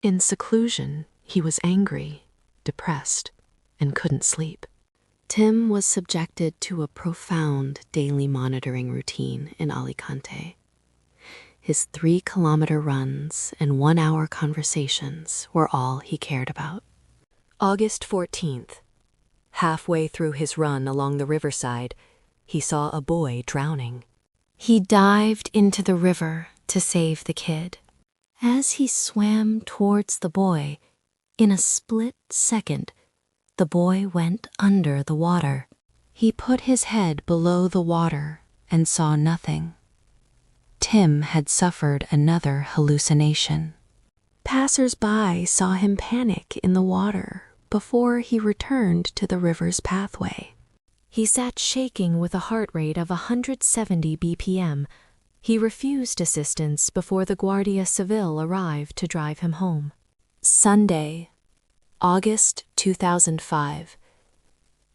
In seclusion, he was angry, depressed, and couldn't sleep. Tim was subjected to a profound daily monitoring routine in Alicante. His 3-kilometer runs and 1-hour conversations were all he cared about. August 14th. Halfway through his run along the riverside, he saw a boy drowning. He dived into the river to save the kid. As he swam towards the boy, in a split second, the boy went under the water. He put his head below the water and saw nothing. Tim had suffered another hallucination. Passers-by saw him panic in the water before he returned to the river's pathway. He sat shaking with a heart rate of 170 BPM. He refused assistance before the Guardia Civil arrived to drive him home. Sunday, August 2005.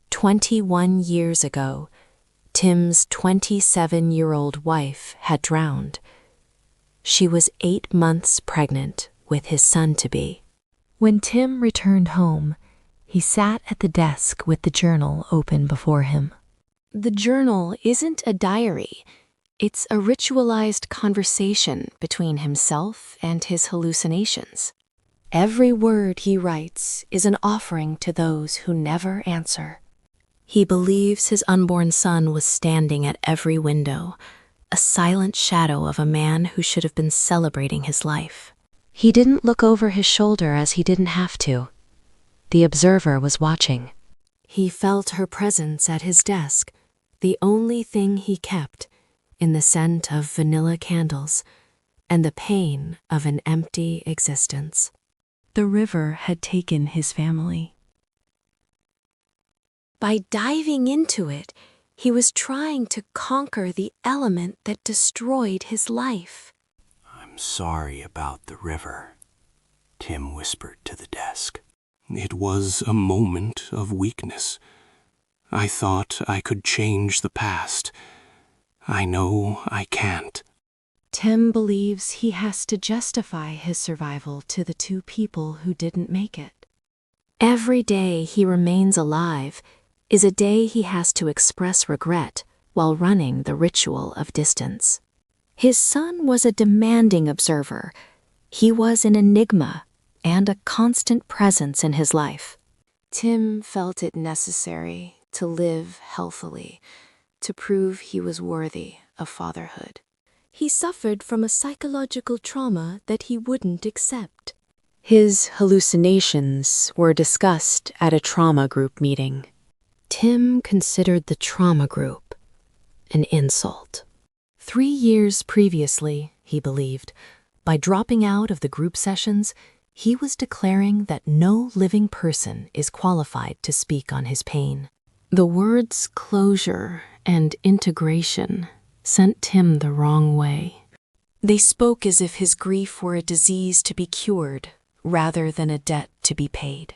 21 years ago, Tim's 27-year-old wife had drowned. She was 8 months pregnant with his son-to-be. When Tim returned home, he sat at the desk with the journal open before him. The journal isn't a diary. It's a ritualized conversation between himself and his hallucinations. Every word he writes is an offering to those who never answer. He believes his unborn son was standing at every window, a silent shadow of a man who should have been celebrating his life. He didn't look over his shoulder as he didn't have to. The observer was watching. He felt her presence at his desk, the only thing he kept, in the scent of vanilla candles and the pain of an empty existence. The river had taken his family. By diving into it, he was trying to conquer the element that destroyed his life. "I'm sorry about the river," Tim whispered to the desk. "It was a moment of weakness. I thought I could change the past. I know I can't." Tim believes he has to justify his survival to the 2 people who didn't make it. Every day he remains alive is a day he has to express regret while running the ritual of distance. His son was a demanding observer. He was an enigma and a constant presence in his life. Tim felt it necessary to live healthily, to prove he was worthy of fatherhood. He suffered from a psychological trauma that he wouldn't accept. His hallucinations were discussed at a trauma group meeting. Tim considered the trauma group an insult. 3 years previously, he believed, by dropping out of the group sessions, he was declaring that no living person is qualified to speak on his pain. The words closure and integration sent Tim the wrong way. They spoke as if his grief were a disease to be cured rather than a debt to be paid.